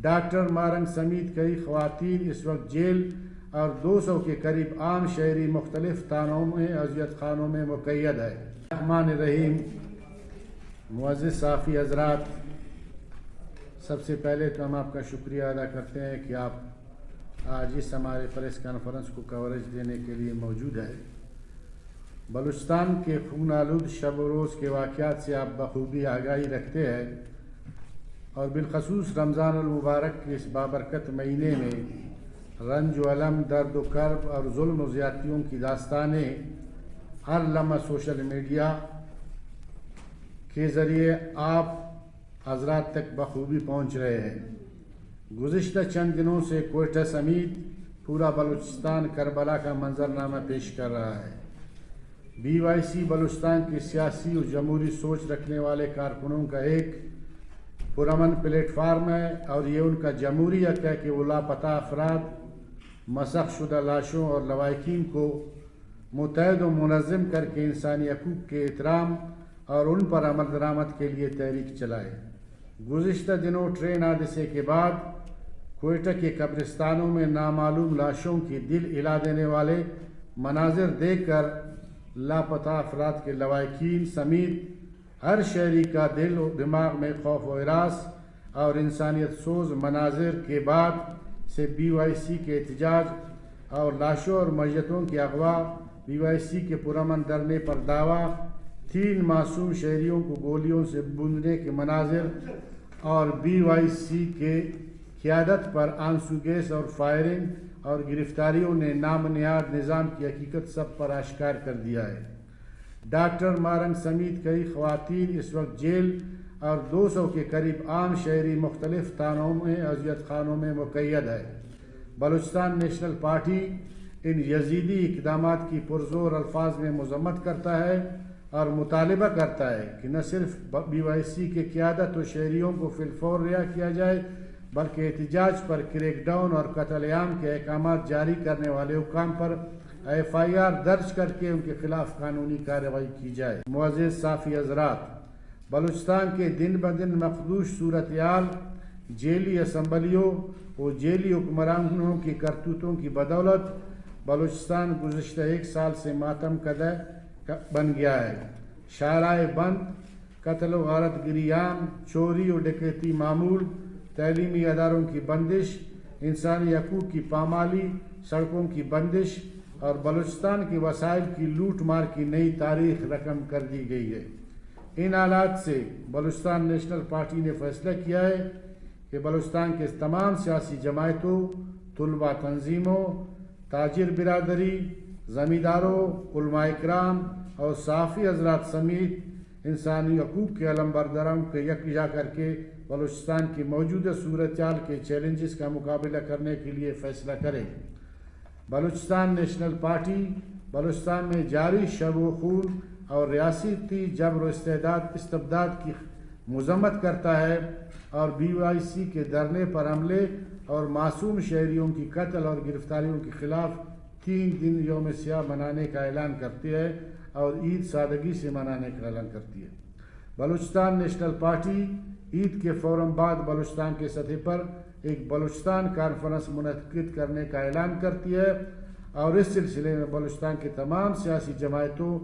Doctor morning سمیت کئی خواتین اس وقت جیل اور 200 کے قریب عام شہری مختلف تھانوں میں اذیت خانوں میں مقید ہے۔ الرحمن الرحیم، معزز صحافی حضرات، سب سے پہلے تو ہم آپ کا شکریہ ادا کرتے ہیں کہ آپ آج اس ہمارے پریس کانفرنس کو کوریج دینے کے لیے موجود ہے۔ بلوچستان کے خون آلود شب و روز کے واقعات سے آپ بخوبی آگاہی رکھتے ہیں اور بالخصوص رمضان المبارک کے اس بابرکت مہینے میں رنج و الم، درد و کرب اور ظلم و زیادتیوں کی داستانیں ہر لمحہ سوشل میڈیا کے ذریعے آپ حضرات تک بخوبی پہنچ رہے ہیں۔ گزشتہ چند دنوں سے کوئٹہ سمیت پورا بلوچستان کربلا کا منظرنامہ پیش کر رہا ہے۔ BYC بلوچستان کی سیاسی و جمہوری سوچ رکھنے والے کارکنوں کا ایک پرامن پلیٹ فارم ہے اور یہ ان کا جمہوری حق ہے کہ وہ لاپتہ افراد، مسخ شدہ لاشوں اور لواحقین کو متحد و منظم کر کے انسانی حقوق کے احترام اور ان پر عمل درآمد کے لیے تحریک چلائے۔ گزشتہ دنوں ٹرین حادثے کے بعد کوئٹہ کے قبرستانوں میں نامعلوم لاشوں کی دل ہلا دینے والے مناظر دیکھ کر لاپتہ افراد کے لواحقین سمیت ہر شہری کا دل و دماغ میں خوف و ہراس اور انسانیت سوز مناظر کے بعد سے BYC کے احتجاج اور لاشوں اور میتوں کی اغوا، BYC کے پرامن دھرنے پر دعویٰ، 3 معصوم شہریوں کو گولیوں سے بوندنے کے مناظر اور BYC کے قیادت پر آنسو گیس اور فائرنگ اور گرفتاریوں نے نام نہاد نظام کی حقیقت سب پر آشکار کر دیا ہے۔ ڈاکٹر مارنگ سمیت کئی خواتین اس وقت جیل اور 200 کے قریب عام شہری مختلف تھانوں میں اذیت خانوں میں مقید ہے۔ بلوچستان نیشنل پارٹی ان یزیدی اقدامات کی پرزور الفاظ میں مذمت کرتا ہے اور مطالبہ کرتا ہے کہ نہ صرف BYC کے قیادت و شہریوں کو فی الفور رہا کیا جائے بلکہ احتجاج پر کریک ڈاؤن اور قتل عام کے احکامات جاری کرنے والے حکام پر FIR درج کر کے ان کے خلاف قانونی کارروائی کی جائے۔ معزز صحافی حضرات، بلوچستان کے دن بدن مخدوش صورتحال جیلی اسمبلیوں و جیلی حکمرانوں کی کرتوتوں کی بدولت بلوچستان گزشتہ 1 سال سے ماتم کدہ بن گیا ہے۔ شاہراہیں بند، قتل و غارت گری عام، چوری و ڈکیتی معمول، تعلیمی اداروں کی بندش، انسانی حقوق کی پامالی، سڑکوں کی بندش اور بلوچستان کے وسائل کی لوٹ مار کی نئی تاریخ رقم کر دی گئی ہے۔ ان حالات سے بلوچستان نیشنل پارٹی نے فیصلہ کیا ہے کہ بلوچستان کے تمام سیاسی جماعتوں، طلباء تنظیموں، تاجر برادری، زمینداروں، علماء کرام اور صحافی حضرات سمیت انسانی حقوق کے علم برداروں کو یکجا کر کے بلوچستان کی موجودہ صورتحال کے چیلنجز کا مقابلہ کرنے کے لیے فیصلہ کرے۔ بلوچستان نیشنل پارٹی بلوچستان میں جاری شب و خون اور ریاستی جبر و استبداد کی مذمت کرتا ہے اور BYC کے دھرنے پر حملے اور معصوم شہریوں کی قتل اور گرفتاریوں کے خلاف 3 دن یوم سیاہ منانے کا اعلان کرتی ہے اور عید سادگی سے منانے کا اعلان کرتی ہے۔ بلوچستان نیشنل پارٹی عید کے فوراً بعد بلوچستان کے سطح پر ایک بلوچستان کانفرنس منعقد کرنے کا اعلان کرتی ہے اور اس سلسلے میں بلوچستان کے تمام سیاسی جماعتوں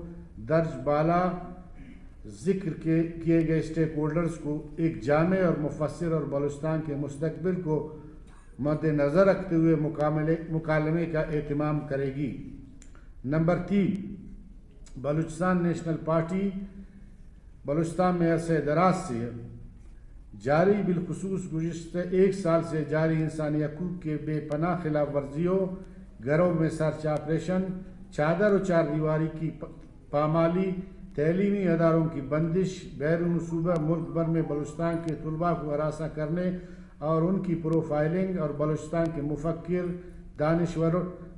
درج بالا ذکر کیے گئے اسٹیک ہولڈرز کو ایک جامع اور مفصل اور بلوچستان کے مستقبل کو مد نظر رکھتے ہوئے مکالمے کا اہتمام کرے گی۔ Number 3، Balochistan national party Balochistan میں عرصہ دراز سے جاری بالخصوص گزشتہ 1 سال سے جاری انسانی حقوق کے بے پناہ خلاف ورزیوں، گھروں میں سرچ آپریشن، چادر و چار دیواری کی پامالی، تعلیمی اداروں کی بندش، بیرون صوبہ ملک بھر میں بلوچستان کے طلباء کو ہراساں کرنے اور ان کی پروفائلنگ اور بلوچستان کے مفکر، دانشور،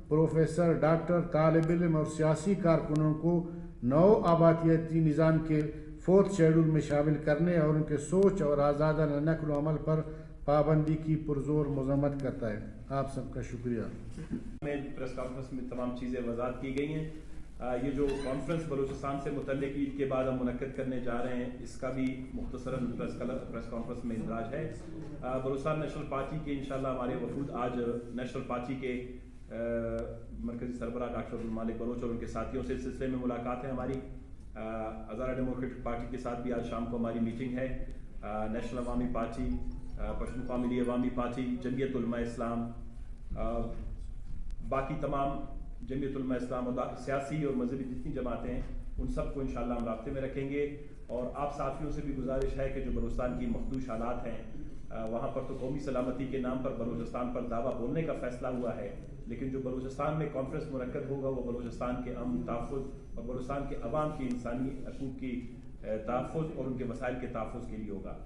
پروفیسر، ڈاکٹر، طالب علم اور سیاسی کارکنوں کو نو آبادیاتی نظام کے 4تھ شیڈول میں شامل کرنے اور ان کے سوچ اور آزادانہ نقل و عمل پر پابندی کی پرزور مذمت کرتا ہے۔ آپ سب کا شکریہ۔ پریس کانفرنس میں تمام چیزیں وضاحت کی گئی ہیں۔ یہ جو کانفرنس بلوچستان سے متعلق عید کے بعد ہم منعقد کرنے جا رہے ہیں، اس کا بھی مختصراً پریس کانفرنس میں اندراج ہے۔ بلوچستان نیشنل پارٹی کے انشاءاللہ ہمارے وفود آج نیشنل پارٹی کے مرکزی سربراہ ڈاکٹر عبدالمالک بلوچ اور ان کے ساتھیوں سے اس سلسلے میں ملاقات ہے ہماری۔ ہزارہ ڈیموکریٹک پارٹی کے ساتھ بھی آج شام کو ہماری میٹنگ ہے۔ نیشنل عوامی پارٹی، پشتونخوا ملی عوامی پارٹی، جمعیت علماء اسلام، باقی تمام جمعیت علماء اسلام اور سیاسی اور مذہبی جتنی جماعتیں ہیں ان سب کو انشاءاللہ ہم رابطے میں رکھیں گے۔ اور آپ صحافیوں سے بھی گزارش ہے کہ جو بلوچستان کی مخدوش حالات ہیں وہاں پر تو قومی سلامتی کے نام پر بلوچستان پر دعویٰ بولنے کا فیصلہ ہوا ہے، لیکن جو بلوچستان میں کانفرنس منعقد ہوگا وہ بلوچستان کے امن تحفظ اور بلوچستان کے عوام کی انسانی حقوق کی تحفظ اور ان کے مسائل کے تحفظ کے لیے ہوگا۔